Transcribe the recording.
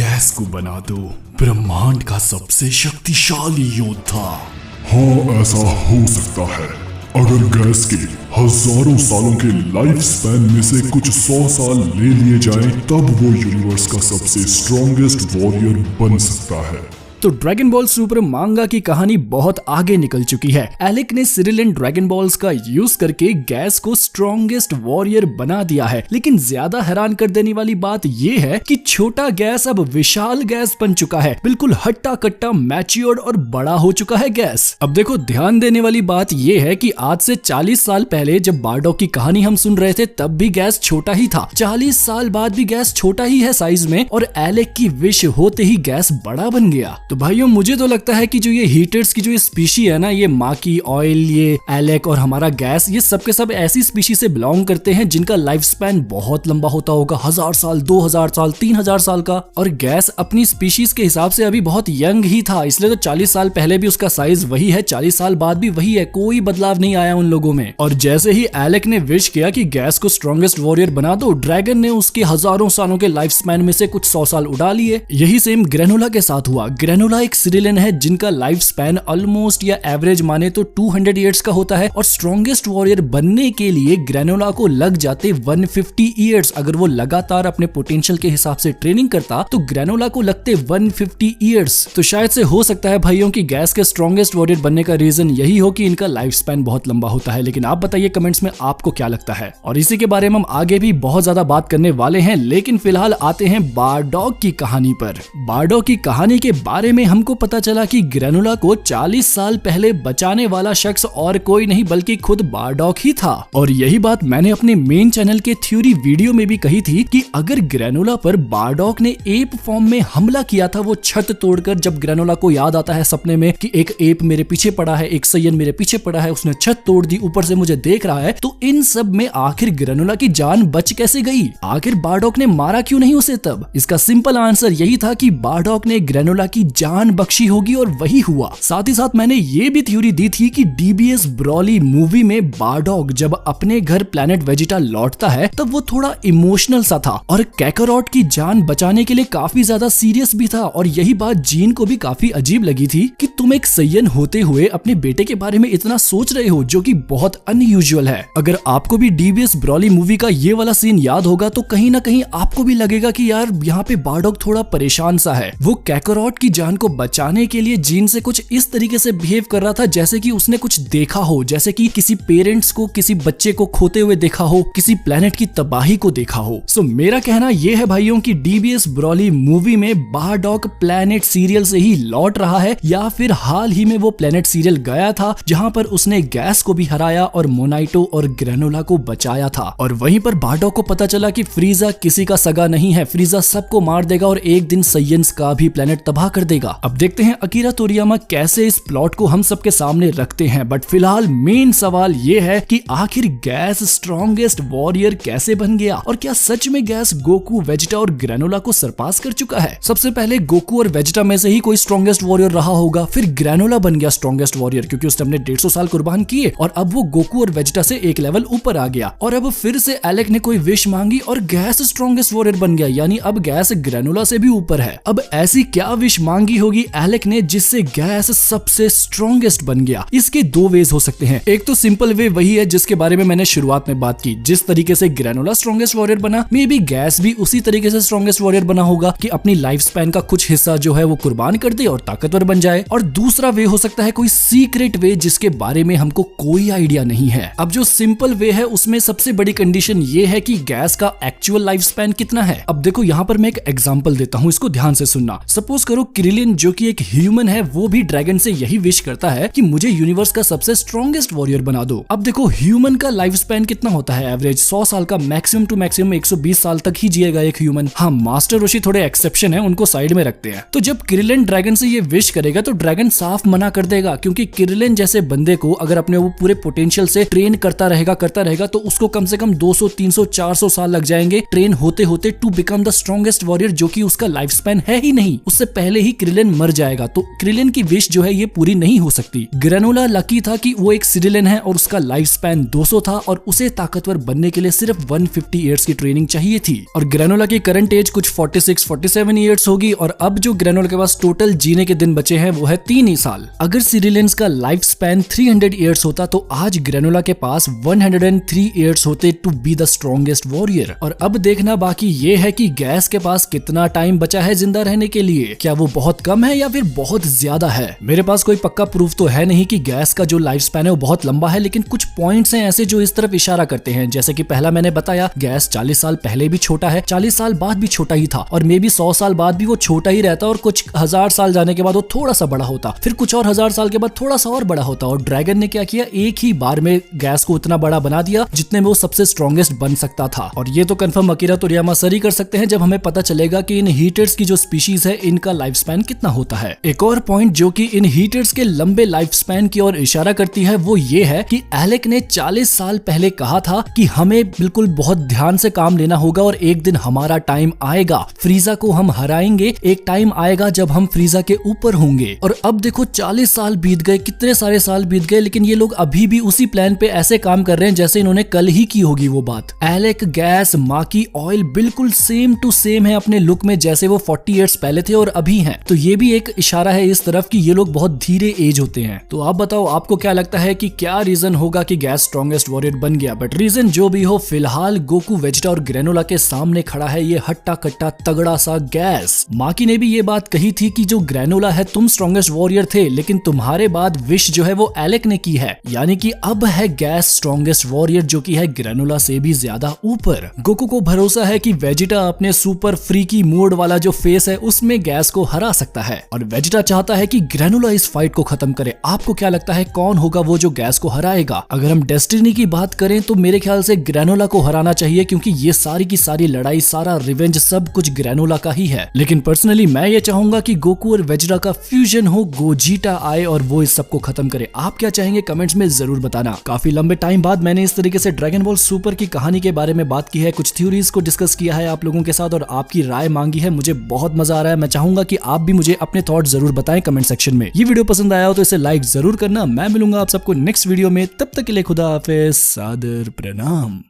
Gas को बना दो ब्रह्मांड का सबसे शक्तिशाली योद्धा। हाँ, ऐसा हो सकता है। अगर गैस के हजारों सालों के लाइफ स्पैन में से कुछ 100 साल ले लिए जाएं, तब वो यूनिवर्स का सबसे स्ट्रॉन्गेस्ट वॉरियर बन सकता है। तो ड्रैगन बॉल सुपर मांगा की कहानी बहुत आगे निकल चुकी है। एलेक ने सिरिलियन ड्रैगन बॉल्स का यूज करके गैस को स्ट्रॉन्गेस्ट वॉरियर बना दिया है, लेकिन ज्यादा हैरान कर देने वाली बात यह है कि छोटा गैस अब विशाल गैस बन चुका है। बिल्कुल हट्टा कट्टा मैच्योर्ड और बड़ा हो चुका है गैस। अब देखो, ध्यान देने वाली बात यह है कि आज से 40 साल पहले जब बारडॉग की कहानी हम सुन रहे थे तब भी गैस छोटा ही था। 40 साल बाद भी गैस छोटा ही है साइज में, और एलेक की विश होते ही गैस बड़ा बन गया। तो भाइयों, मुझे तो लगता है कि जो ये हीटर्स की जो ये स्पीशी है ना, ये माकी, ऑयल, ये एलेक और हमारा गैस, ये सब के सब ऐसी स्पीशी से बिलोंग करते हैं जिनका लाइफ स्पैन बहुत लंबा होता होगा, 1000 साल, 2000 साल, 3000 साल का। और गैस अपनी स्पीशीज के हिसाब से अभी बहुत यंग ही था, इसलिए तो 40 साल पहले भी उसका साइज वही है, 40 साल बाद भी वही है, कोई बदलाव नहीं आया उन लोगों में। और जैसे ही एलेक ने विश किया कि गैस को स्ट्रॉन्गेस्ट वॉरियर बना दो, ड्रैगन ने उसके हजारों सालों के लाइफ स्पैन में से कुछ 100 साल उड़ा लिए। यही सेम ग्रेनोला के साथ हुआ। ग्रेनोला एक सिरिलियन है जिनका लाइफ स्पैन ऑलमोस्ट या एवरेज माने तो 200 ईयर्स का होता है, और स्ट्रॉन्गेस्ट वॉरियर बनने के लिए ग्रेनोला को लग जाते 150 ईयर्स। अगर वो लगातार अपने पोटेंशियल के हिसाब से ट्रेनिंग करता तो ग्रेनोला को लगते 150 ईयर्स। तो शायद से हो सकता है भाइयों की गैस के स्ट्रॉन्गेस्ट वॉरियर बनने का रीजन यही हो कि इनका लाइफ स्पैन बहुत लंबा होता है। लेकिन आप बताइए कमेंट्स में आपको क्या लगता है, और इसी के बारे में हम आगे भी बहुत ज्यादा बात करने वाले हैं। लेकिन फिलहाल आते हैं बारडॉग की कहानी पर। बारडॉग की कहानी के बारे में हमको पता चला कि ग्रेनोला को 40 साल पहले बचाने वाला शख्स और कोई नहीं बल्कि खुद बारडॉग ही था। और यही बात मैंने अपने मेन चैनल के थ्योरी वीडियो में भी कही थी कि अगर ग्रेनोला पर बारडॉग ने एप फॉर्म में हमला किया था, वो छत तोड़कर, जब ग्रेनोला को याद आता है सपने में कि एक एप मेरे पीछे पड़ा है, एक सयन मेरे पीछे पड़ा है, उसने छत तोड़ दी, ऊपर से मुझे देख रहा है, तो इन सब में आखिर ग्रेनोला की जान बच कैसे गई? आखिर बारडॉग ने मारा क्यों नहीं उसे तब? इसका सिंपल आंसर यही था कि बारडॉग ने ग्रेनोला की जान बख्शी होगी, और वही हुआ। साथ ही साथ मैंने ये भी थ्योरी दी थी कि डीबीएस ब्रॉली मूवी में बारडॉग जब अपने घर प्लैनेट वेजिटा लौटता है तब वो थोड़ा इमोशनल सा था, और कैकरॉट की जान बचाने के लिए काफी ज्यादा सीरियस भी था। और यही बात जीन को भी काफी अजीब लगी थी कि तुम एक सयन होते हुए अपने बेटे के बारे में इतना सोच रहे हो, जो कि बहुत अनयूजुअल है। अगर आपको भी डीबीएस ब्रॉली मूवी का ये वाला सीन याद होगा तो कहीं ना कहीं आपको भी लगेगा कि यार यहाँ पे बारडॉग थोड़ा परेशान सा है। वो कैकरॉट की जान को बचाने के लिए जीन से कुछ इस तरीके से बिहेव कर रहा था जैसे कि उसने कुछ देखा हो, जैसे कि किसी पेरेंट्स को किसी बच्चे को खोते हुए देखा हो, किसी प्लेनेट की तबाही को देखा हो। सो मेरा कहना यह है भाइयों कि डीबीएस ब्रॉली मूवी में बारडॉग प्लेनेट सीरियल से ही लौट रहा है, या फिर हाल ही में वो प्लेनेट सीरियल गया था जहां पर उसने गैस को भी हराया और मोनाइटो और ग्रेनोला को बचाया था। और वहीं पर बारडॉग को पता चला कि फ्रीजा किसी का सगा नहीं है, फ्रीजा सबको मार देगा और एक दिन सयंस का भी प्लेनेट तबाह कर देगा। अब देखते हैं अकीरा तोरियामा कैसे इस प्लॉट को हम सबके सामने रखते हैं। बट फिलहाल मेन सवाल ये है कि आखिर गैस स्ट्रॉन्गेस्ट वॉरियर कैसे बन गया, और क्या सच में गैस गोकू, वेजिटा और ग्रेनोला को सरपास कर चुका है? सबसे पहले गोकू और वेजिटा में से ही कोई स्ट्रॉन्गेस्ट वॉरियर रहा होगा, फिर ग्रेनोला बन गया स्ट्रॉन्गेस्ट वॉरियर क्योंकि उसने अपने 150 साल कुर्बान किए, और अब वो गोकू और वेजिटा से एक लेवल ऊपर आ गया। और अब फिर से एलेक ने कोई विश मांगी और गैस स्ट्रॉन्गेस्ट वॉरियर बन गया, यानी अब गैस ग्रेनोला से भी ऊपर है। अब ऐसी क्या विश मांगी होगी एलेक ने जिससे गैस सबसे स्ट्रॉन्गेस्ट बन गया? इसके दो वेज हो सकते हैं। एक तो सिंपल वे वही है जिसके बारे में मैंने शुरुआत में बात की, जिस तरीके से ग्रेनोला स्ट्रॉन्गेस्ट वॉरियर बना, मे बी गैस भी उसी तरीके से स्ट्रॉन्गेस्ट वॉरियर बना होगा कि अपनी लाइफ स्पैन का कुछ हिस्सा जो है वो कुर्बान कर दे और ताकतवर बन जाए। और दूसरा वे हो सकता है कोई सीक्रेट वे जिसके बारे में हमको कोई आइडिया नहीं है। अब जो सिंपल वे है उसमें सबसे बड़ी कंडीशन ये है कि गैस का एक्चुअल लाइफ स्पैन कितना है। अब देखो, यहाँ पर मैं एक एग्जांपल देता हूँ, इसको ध्यान से सुनना। सपोज करो क्रिलियन जो कि एक ह्यूमन है, वो भी ड्रैगन से यही विश करता है कि मुझे यूनिवर्स का सबसे स्ट्रॉन्गेस्ट वॉरियर बना दो। अब देखो, ह्यूमन का लाइफ स्पैन कितना होता है? एवरेज 100 साल का, मैक्सिमम टू मैक्सिमम 120 साल तक ही जिएगा एक ह्यूमन। हाँ, मास्टर रोशी थोड़े एक्सेप्शन है, उनको साइड में रखते हैं। तो जब क्रिलियन ड्रैगन से ये विश करेगा तो ड्रैगन साफ मना कर देगा, क्योंकि क्रिलियन जैसे बंदे को अगर अपने वो पूरे पोटेंशियल से ट्रेन करता रहेगा तो उसको कम से कम 200, 300, 400 साल लग जाएंगे ट्रेन होते होते to become the strongest warrior, जो कि उसका लाइफ स्पैन है ही नहीं। उससे पहले ही क्रिलिन मर जाएगा, तो क्रिलिन की विश जो है ये पूरी नहीं हो सकती। ग्रेनोला लकी था कि वो एक सिरिलियन है और उसका लाइफ स्पैन 200 था और उसे ताकतवर बनने के लिए सिर्फ 150 ईयर्स की ट्रेनिंग चाहिए थी। और ग्रेनोला की करंट एज कुछ 46-47 ईयर्स होगी और अब जो ग्रेनोला के पास टोटल जीने के दिन बचे हैं वो है 3 ही साल। अगर सिरिलियंस का लाइफ स्पैन 300 ईयर्स होता तो आज ग्रेनोला के पास 103 ईयर्स होते to be the strongest warrior. और अब देखना बाकी ये है कि गैस के पास कितना टाइम बचा है जिंदा रहने के लिए, क्या वो बहुत कम है या फिर बहुत ज्यादा है। मेरे पास कोई पक्का प्रूफ तो है नहीं कि गैस का जो लाइफ स्पैन है वो बहुत लंबा है, लेकिन कुछ पॉइंट्स हैं ऐसे जो इस तरफ इशारा करते हैं। जैसे कि पहला मैंने बताया, गैस 40 साल पहले भी छोटा है, 40 साल बाद भी छोटा ही था और मे बी 100 साल बाद भी वो छोटा ही रहता और कुछ 1000 साल जाने के बाद वो थोड़ा सा बड़ा होता, फिर कुछ और 1000 साल के बाद थोड़ा सा और बड़ा होता। और ड्रैगन ने क्या किया, एक ही बार में गैस को उतना बड़ा बना दिया जितने में वो सबसे स्ट्रॉन्गेस्ट बन सकता था। और ये तो कंफर्म अकीरा तोरियामा सर ही कर सकते हैं जब हमें पता चलेगा कि इन हीटर्स की जो स्पीशीज है इनका लाइफ स्पैन कितना होता है। एक और पॉइंट जो कि इन हीटर्स के लंबे लाइफ स्पैन की ओर इशारा करती है वो ये है कि एलेक ने 40 साल पहले कहा था कि हमें बिल्कुल बहुत ध्यान से काम लेना होगा और एक दिन हमारा टाइम आएगा, फ्रीजा को हम हराएंगे, एक टाइम आएगा जब हम फ्रीजा के ऊपर होंगे। और अब देखो 40 साल बीत गए, कितने सारे साल बीत गए, लेकिन ये लोग अभी भी उसी प्लान पे ऐसे काम कर रहे हैं जैसे इन्होंने कल ही की होगी वो बात। एलेक, गैस, माकी, ऑयल बिल्कुल सेम टू सेम है अपने लुक में जैसे वो 40 ईयर्स पहले थे और अभी हैं। तो ये भी एक इशारा है इस तरफ कि ये लोग बहुत धीरे एज होते हैं। तो आप बताओ आपको क्या लगता है कि क्या रीजन होगा कि गैस स्ट्रॉन्गेस्ट वॉरियर बन गया। बट रीजन जो भी हो, फिलहाल गोकू, वेजिटा और ग्रेनोला के सामने खड़ा है ये हट्टा कट्टा तगड़ा सा गैस। माकी ने भी ये बात कही थी कि जो ग्रेनोला है तुम स्ट्रॉन्गेस्ट वॉरियर थे, लेकिन तुम्हारे बाद विश जो है वो एलेक ने की है, यानी कि अब है गैस स्ट्रॉन्गेस्ट वॉरियर जो कि है ग्रेनोला से भी ज्यादा ऊपर। गोकू को भरोसा है कि वेजिटा अपने सुपर फ्रीकी मोड वाला जो फेस है उसमें गैस को हरा सकता है और वेजिटा चाहता है कि ग्रेनोला इस फाइट को खत्म करे। आपको क्या लगता है कौन होगा वो जो गैस को हराएगा? अगर हम डेस्टिनी की बात करें तो मेरे ख्याल से ग्रेनोला को हराना चाहिए, क्योंकि ये सारी की सारी लड़ाई, सारा रिवेंज सब कुछ ग्रेनोला का ही है। लेकिन पर्सनली मैं ये चाहूंगा कि गोकू और वेजिटा का फ्यूजन हो, गोजीटा आए और वो इस सबको खत्म करे। आप क्या चाहेंगे कमेंट्स में जरूर बताना। काफी लंबे टाइम बाद मैंने इस तरीके से ड्रैगन बॉल सुपर की कहानी के बारे में बात की है, कुछ थ्योरीज को डिस्कस किया है आप लोगों के साथ और आपकी राय मांगी है। मुझे बहुत मजा आ रहा है। मैं चाहूंगा कि आप भी मुझे अपने थॉट जरूर बताएं कमेंट सेक्शन में। ये वीडियो पसंद आया हो तो इसे लाइक जरूर करना। मैं मिलूंगा आप सबको नेक्स्ट वीडियो में, तब तक के लिए खुदा हाफिज, सादर प्रणाम।